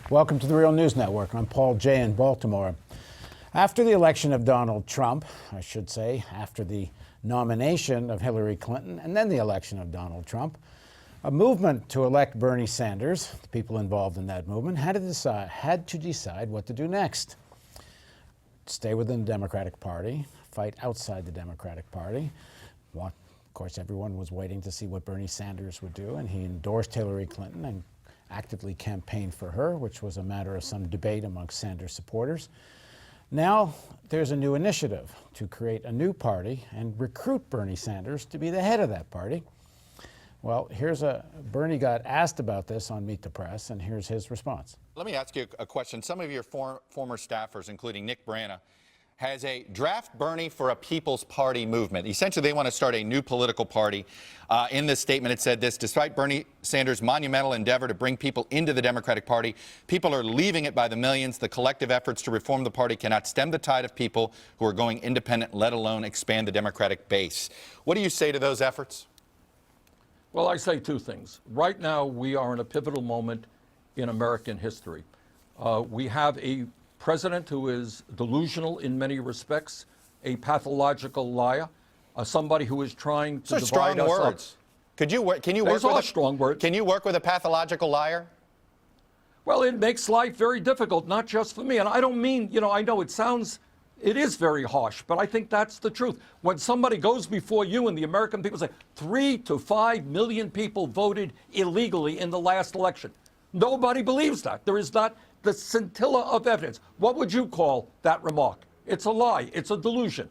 Welcome to the Real News Network. I'm Paul Jay in Baltimore. After the election of Donald Trump, I should say, after the nomination of Hillary Clinton and then the election of Donald Trump, a movement to elect Bernie Sanders, the people involved in that movement, had to decide what to do next. Stay within the Democratic Party, fight outside the Democratic Party. Of course, everyone was waiting to see what Bernie Sanders would do, and he endorsed Hillary Clinton and actively campaigned for her, which was a matter of some debate amongst Sanders supporters. Now there's a new initiative to create a new party and recruit Bernie Sanders to be the head of that party. Well, Bernie got asked about this on Meet the Press, and here's his response. Let me ask you a question. Some of your former staffers, including Nick Brana, has a draft Bernie for a People's Party movement. Essentially, they want to start a new political party. In this statement, it said this: despite Bernie Sanders' monumental endeavor to bring people into the Democratic Party, people are leaving it by the millions. The collective efforts to reform the party cannot stem the tide of people who are going independent, let alone expand the Democratic base. What do you say to those efforts? Well, I say two things. Right now, we are in a pivotal moment in American history. We have a president who is delusional in many respects, a pathological liar, somebody who is trying to divide us up. Can you work with a pathological liar? Well, it makes life very difficult, not just for me. And I don't mean, I know it is very harsh, but I think that's the truth. When somebody goes before you and the American people say 3 to 5 million people voted illegally in the last election, nobody believes that. There is not the scintilla of evidence. What would you call that remark? It's a lie. It's a delusion.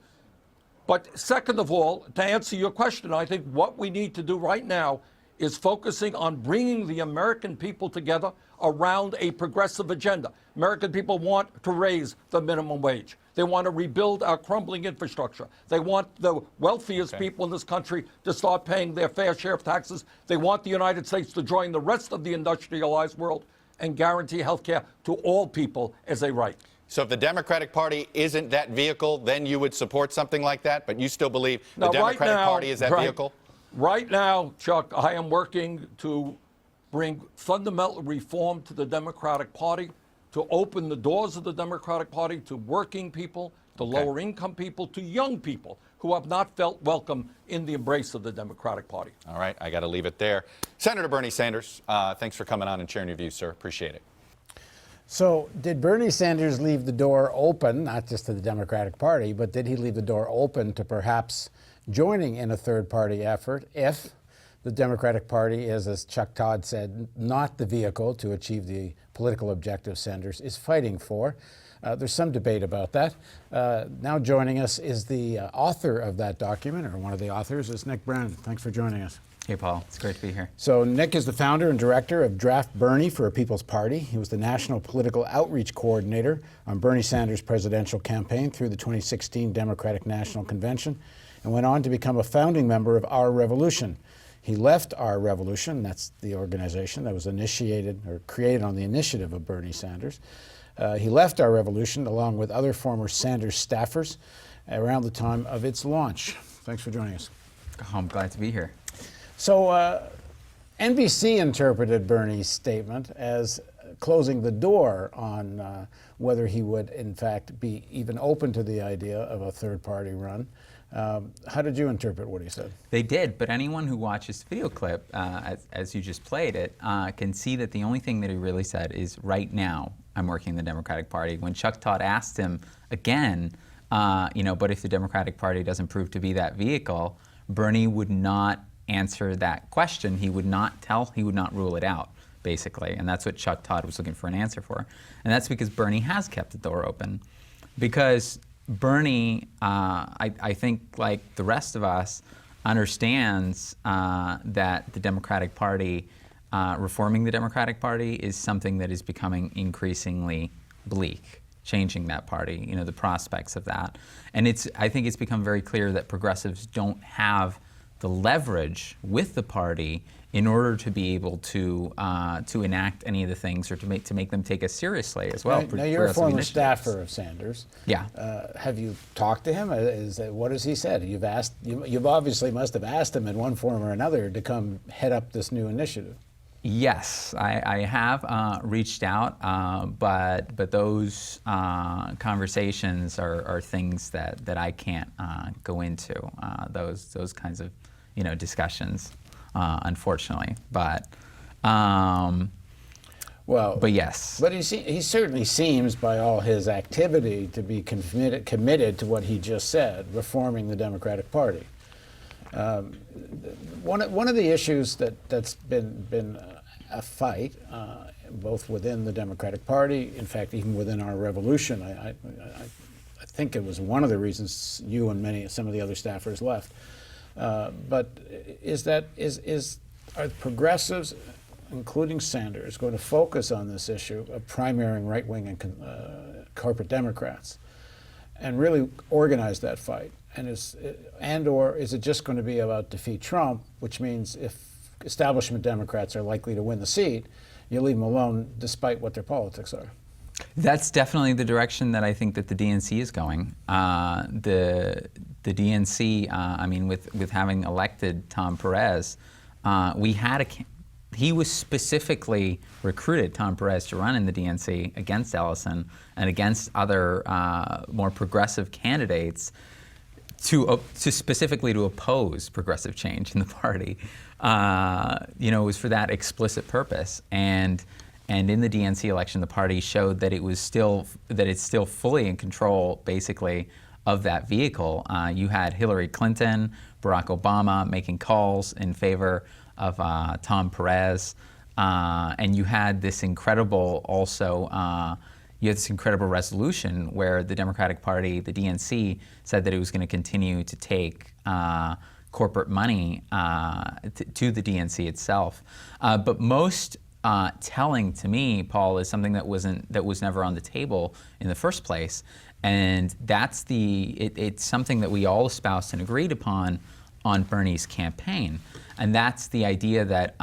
But second of all, to answer your question, I think what we need to do right now is focusing on bringing the American people together around a progressive agenda. American people want to raise the minimum wage. They want to rebuild our crumbling infrastructure. They want the wealthiest people in this country to start paying their fair share of taxes. They want the United States to join the rest of the industrialized world and guarantee health care to all people as a right. So if the Democratic Party isn't that vehicle, then you would support something like that, but you still believe the Democratic Party is that vehicle? Right now, Chuck, I am working to bring fundamental reform to the Democratic Party, to open the doors of the Democratic Party to working people, to lower income people, to young people who have not felt welcome in the embrace of the Democratic Party. All right, I got to leave it there. Senator Bernie Sanders, thanks for coming on and sharing your views, sir. Appreciate it. So did Bernie Sanders leave the door open, not just to the Democratic Party, but did he leave the door open to perhaps joining in a third-party effort if the Democratic Party is, as Chuck Todd said, not the vehicle to achieve the political objectives Sanders is fighting for? There's some debate about that. Now joining us is the author of that document, or one of the authors, is Nick Brana. Thanks for joining us. Hey, Paul. It's great to be here. So Nick is the founder and director of Draft Bernie for a People's Party. He was the national political outreach coordinator on Bernie Sanders' presidential campaign through the 2016 Democratic National Convention, and went on to become a founding member of Our Revolution. He left Our Revolution, that's the organization that was initiated or created on the initiative of Bernie Sanders. He left Our Revolution along with other former Sanders staffers around the time of its launch. Thanks for joining us. Oh, I'm glad to be here. So NBC interpreted Bernie's statement as closing the door on whether he would, in fact, be even open to the idea of a third-party run. How did you interpret what he said? They did, but anyone who watches the video clip, as you just played it, can see that the only thing that he really said is, right now, I'm working in the Democratic Party. When Chuck Todd asked him again, but if the Democratic Party doesn't prove to be that vehicle, Bernie would not answer that question. He would not rule it out, basically. And that's what Chuck Todd was looking for an answer for. And that's because Bernie has kept the door open. Because Bernie, I think, like the rest of us, understands that the Democratic Party, reforming the Democratic Party is something that is becoming increasingly bleak, changing that party, the prospects of that. And I think it's become very clear that progressives don't have the leverage with the party in order to be able to enact any of the things, or to make them take us seriously as well. Now you're a former staffer of Sanders. Yeah. Have you talked to him? What has he said? You've obviously must have asked him in one form or another to come head up this new initiative. Yes, I have reached out, but those conversations are things that I can't go into. Those kinds of discussions, unfortunately. But yes. But he certainly seems, by all his activity, to be committed to what he just said, reforming the Democratic Party. One of the issues that's been a fight, both within the Democratic Party, in fact, even within our revolution, I think it was one of the reasons you and some of the other staffers left. But are progressives, including Sanders, going to focus on this issue of primarying right-wing and corporate Democrats and really organize that fight? Or is it just going to be about defeat Trump, which means if establishment Democrats are likely to win the seat, you leave them alone despite what their politics are? That's definitely the direction that I think that the DNC is going. The DNC, I mean, with having elected Tom Perez, he was specifically recruited, Tom Perez, to run in the DNC against Ellison and against other more progressive candidates to specifically to oppose progressive change in the party. It was for that explicit purpose. And in the DNC election, the party showed that it's still fully in control, basically, of that vehicle. You had Hillary Clinton, Barack Obama making calls in favor of Tom Perez, and you had this incredible resolution where the Democratic Party, the DNC, said that it was going to continue to take corporate money to the DNC itself. But most telling to me, Paul, is something that was never on the table in the first place, and it's something that we all espoused and agreed upon on Bernie's campaign, and that's the idea that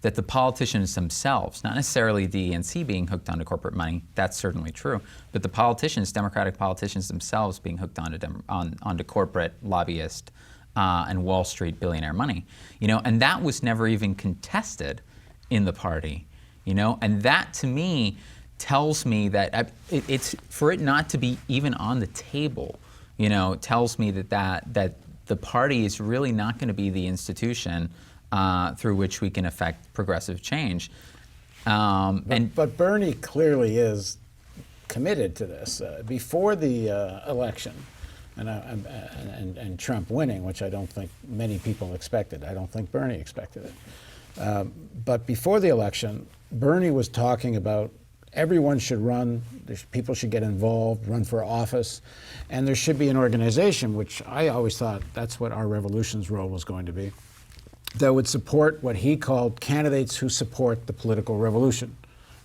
that the politicians themselves, not necessarily the DNC being hooked onto corporate money, that's certainly true, but the politicians, Democratic politicians themselves being hooked onto corporate lobbyist and Wall Street billionaire money, and that was never even contested in the party, and that to me tells me that it's for it not to be even on the table, tells me that the party is really not going to be the institution through which we can affect progressive change. But Bernie clearly is committed to this. Before the election, and Trump winning, which I don't think many people expected. I don't think Bernie expected it. But before the election, Bernie was talking about everyone should run, people should get involved, run for office, and there should be an organization, which I always thought that's what our revolution's role was going to be, that would support what he called candidates who support the political revolution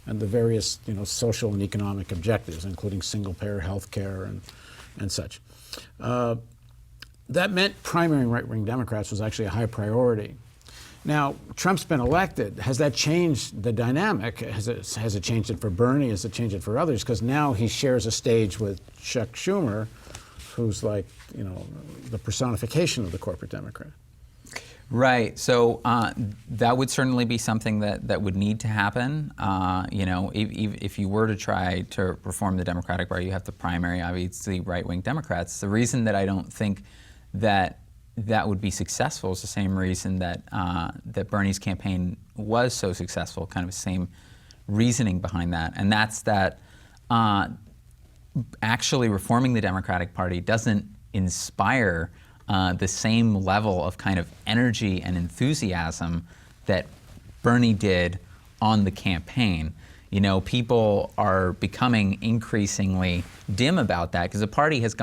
and the various social and economic objectives, including single-payer health care and such. That meant primarying right-wing Democrats was actually a high priority. Now, Trump's been elected. Has that changed the dynamic? Has it changed it for Bernie? Has it changed it for others? Because now he shares a stage with Chuck Schumer, who's like, the personification of the corporate Democrat. Right. So that would certainly be something that would need to happen. If you were to try to reform the Democratic Party, you have to primary, obviously, right-wing Democrats. The reason that I don't think that would be successful is the same reason that Bernie's campaign was so successful, kind of the same reasoning behind that. And that's that actually reforming the Democratic Party doesn't inspire the same level of kind of energy and enthusiasm that Bernie did on the campaign. People are becoming increasingly dim about that because the party has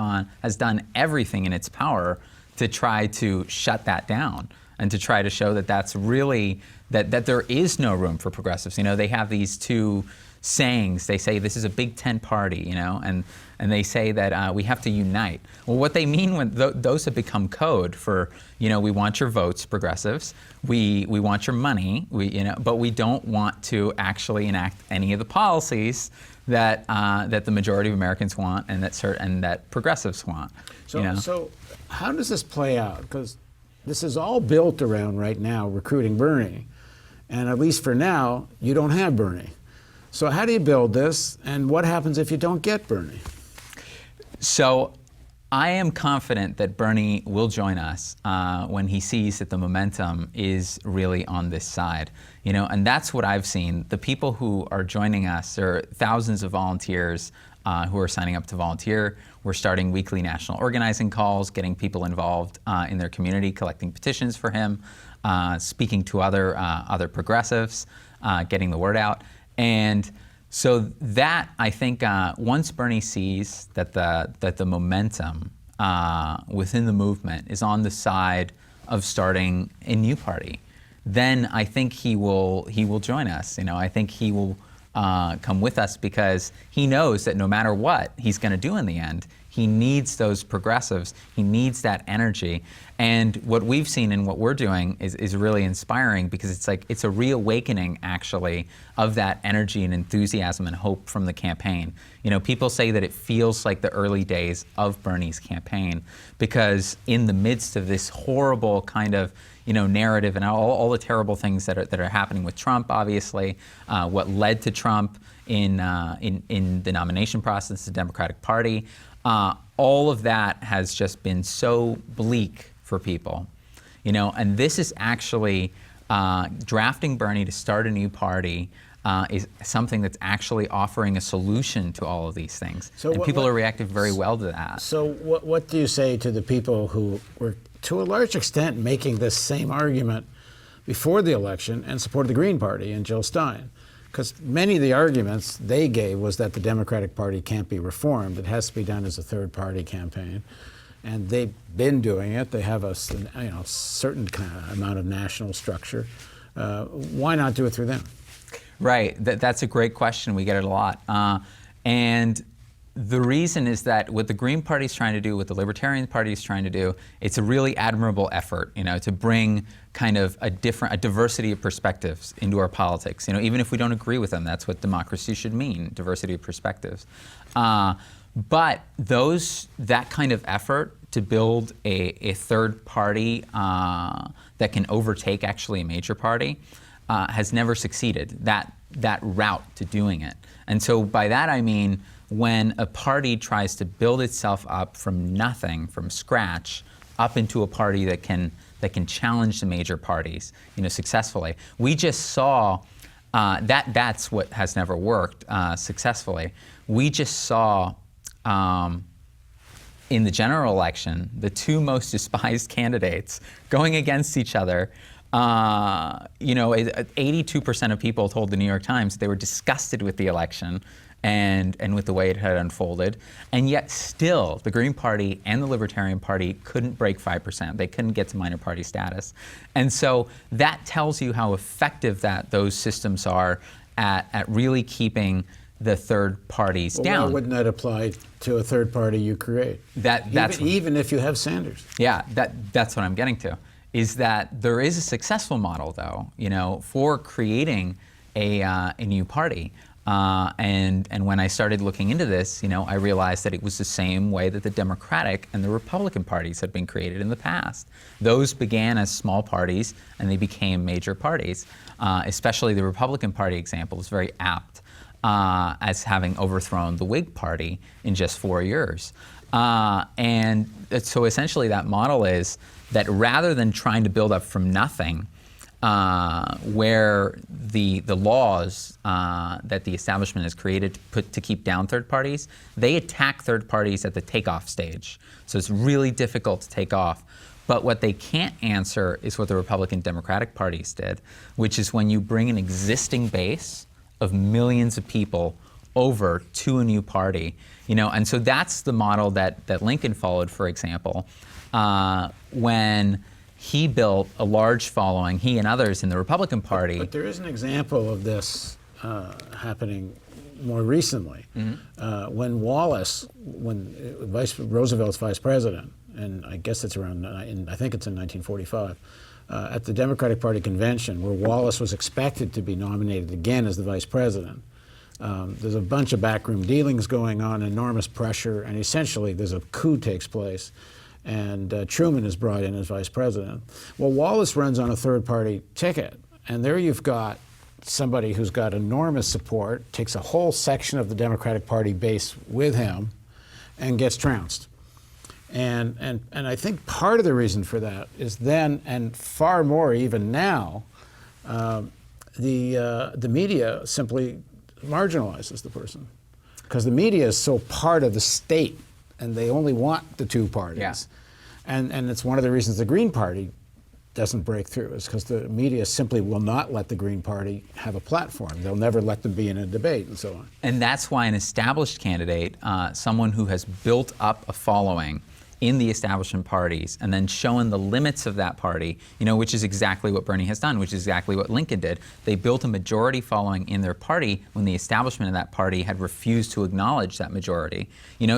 done everything in its power to try to shut that down and to try to show that that's really, that there is no room for progressives. They have these two sayings. They say this is a Big Tent party, and they say that we have to unite. Well, what they mean when those have become code for, we want your votes, progressives. We want your money. But we don't want to actually enact any of the policies that the majority of Americans want and that progressives want. So how does this play out? Because this is all built around right now recruiting Bernie. And at least for now, you don't have Bernie. So how do you build this, and what happens if you don't get Bernie? So I am confident that Bernie will join us when he sees that the momentum is really on this side. You know, and that's what I've seen. The people who are joining us are thousands of volunteers who are signing up to volunteer. We're starting weekly national organizing calls, getting people involved in their community, collecting petitions for him, speaking to other progressives, getting the word out. And so that, I think, once Bernie sees that the momentum within the movement is on the side of starting a new party, then I think he will join us. You know, I think he will come with us because he knows that no matter what he's going to do in the end, he needs those progressives. He needs that energy. And what we've seen and what we're doing is really inspiring because it's a reawakening, actually, of that energy and enthusiasm and hope from the campaign. You know, people say that it feels like the early days of Bernie's campaign because in the midst of this horrible kind of narrative and all the terrible things that are happening with Trump, obviously, what led to Trump in the nomination process, the Democratic Party, all of that has just been so bleak for people, and this is actually drafting Bernie to start a new party is something that's actually offering a solution to all of these things. So and people are reacting very well to that. So what do you say to the people who were, to a large extent, making this same argument before the election and supported the Green Party and Jill Stein? Because many of the arguments they gave was that the Democratic Party can't be reformed. It has to be done as a third-party campaign. And they've been doing it. They have a certain kind of amount of national structure. Why not do it through them? Right. That's a great question. We get it a lot. And the reason is that what the Green Party is trying to do, what the Libertarian Party is trying to do, it's a really admirable effort, to bring kind of a diversity of perspectives into our politics. Even if we don't agree with them, that's what democracy should mean, diversity of perspectives. But that kind of effort to build a third party that can overtake actually a major party has never succeeded, that route to doing it. And so by that I mean when a party tries to build itself up from nothing, from scratch, up into a party that can challenge the major parties, successfully. We just saw that's what has never worked successfully. We just saw in the general election the two most despised candidates going against each other. 82% of people told the New York Times they were disgusted with the election and with the way it had unfolded. And yet still, the Green Party and the Libertarian Party couldn't break 5%. They couldn't get to minor party status. And so that tells you how effective those systems are at really keeping the third parties down. Why wouldn't that apply to a third party you create? Even if you have Sanders. Yeah, that's what I'm getting to. Is that there is a successful model, though, for creating a new party. And when I started looking into this, I realized that it was the same way that the Democratic and the Republican parties had been created in the past. Those began as small parties, and they became major parties. Especially the Republican Party example is very apt as having overthrown the Whig Party in just 4 years. And so essentially that model is that rather than trying to build up from nothing, where the laws that the establishment has created to keep down third parties, they attack third parties at the takeoff stage. So it's really difficult to take off. But what they can't answer is what the Republican Democratic parties did, which is when you bring an existing base of millions of people over to a new party. And so that's the model that Lincoln followed, for example, when he built a large following, he and others in the Republican Party. But there is an example of this happening more recently. Mm-hmm. When Roosevelt's vice president, and I guess it's around, I think it's in 1945, at the Democratic Party convention, where Wallace was expected to be nominated again as the vice president. There's a bunch of backroom dealings going on, enormous pressure, and essentially there's a coup takes place. And Truman is brought in as vice president. Well, Wallace runs on a third-party ticket, And there you've got somebody who's got enormous support, takes a whole section of the Democratic Party base with him, and gets trounced. And I think part of the reason for that is then, and far more even now, the media simply marginalizes the person, because the media is so part of the state, and they only want the two parties. Yeah. And it's one of the reasons the Green Party doesn't break through, is because the media simply will not let the Green Party have a platform. They'll never let them be in a debate and so on. And that's why an established candidate, someone who has built up a following in the establishment parties and then shown the limits of that party, which is exactly what Bernie has done, which is exactly what Lincoln did. They built a majority following in their party when the establishment of that party had refused to acknowledge that majority.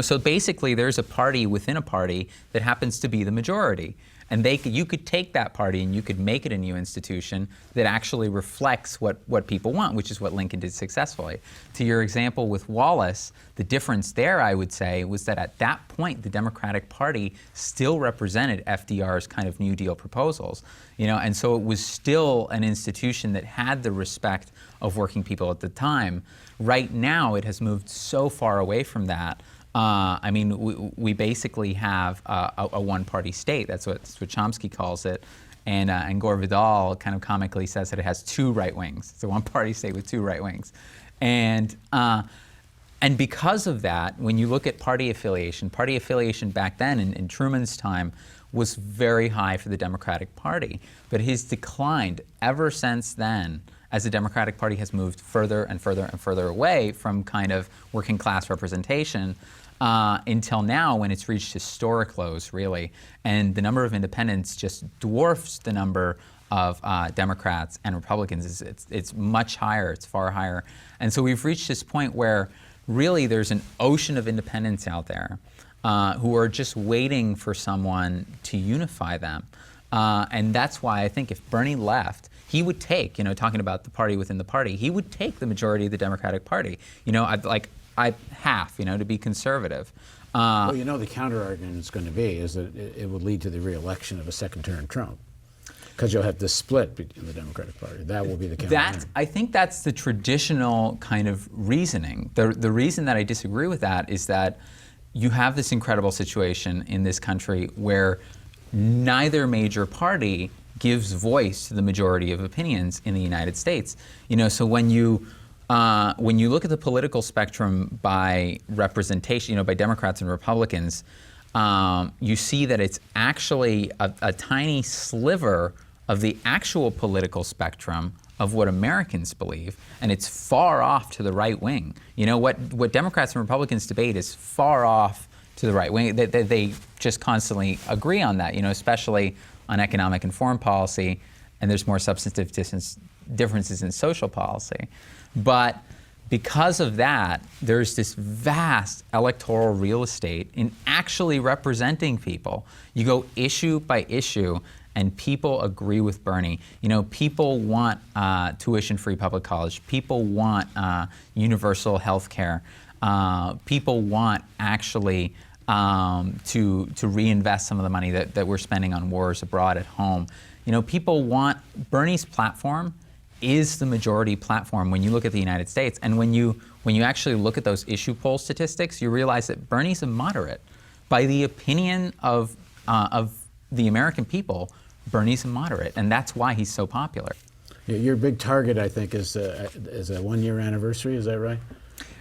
So basically there's a party within a party that happens to be the majority. And you could take that party and you could make it a new institution that actually reflects what people want, which is what Lincoln did successfully. To your example with Wallace, the difference there, I would say, was that at that point, the Democratic Party still represented FDR's kind of New Deal proposals. And so it was still an institution that had the respect of working people at the time. Right now, it has moved so far away from that. We basically have a one-party state. That's what Chomsky calls it. And Gore Vidal kind of comically says that it has two right wings. It's a one-party state with two right wings. And because of that, when you look at party affiliation back then in Truman's time was very high for the Democratic Party. But it has declined ever since then, as the Democratic Party has moved further and further and further away from kind of working class representation until now, when it's reached historic lows, really. And the number of independents just dwarfs the number of Democrats and Republicans. It's much higher, it's far higher. And so we've reached this point where really there's an ocean of independents out there who are just waiting for someone to unify them. And that's why I think if Bernie left, he would take, talking about the party within the party, he would take the majority of the Democratic Party. To be conservative. Well, the counter-argument is going to be is that it would lead to the re-election of a second-term Trump, because you'll have this split in the Democratic Party. That will be the counter-argument. I think that's the traditional kind of reasoning. The reason that I disagree with that is that you have this incredible situation in this country where neither major party gives voice to the majority of opinions in the United States. So when you look at the political spectrum by representation, by Democrats and Republicans, you see that it's actually a tiny sliver of the actual political spectrum of what Americans believe, and it's far off to the right wing. What Democrats and Republicans debate is far off to the right wing. They just constantly agree on that, especially on economic and foreign policy, and there's more substantive differences in social policy. But because of that, there's this vast electoral real estate in actually representing people. You go issue by issue, and people agree with Bernie. People want tuition-free public college. People want universal health care. People want actually to reinvest some of the money that we're spending on wars abroad at home. People want Bernie's platform is the majority platform when you look at the United States. And when you actually look at those issue poll statistics, you realize that Bernie's a moderate. By the opinion of the American people, Bernie's a moderate, and that's why he's so popular. Yeah, your big target, I think, is a 1-year anniversary. Is that right?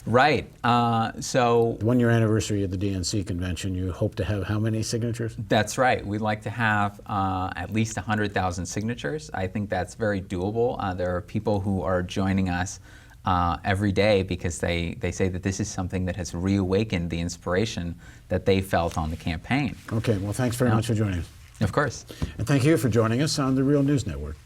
Right. The 1-year anniversary of the DNC convention, you hope to have how many signatures? That's right. We'd like to have at least 100,000 signatures. I think that's very doable. There are people who are joining us every day because they say that this is something that has reawakened the inspiration that they felt on the campaign. Okay. Well, thanks very much for joining us. Of course. And thank you for joining us on the Real News Network.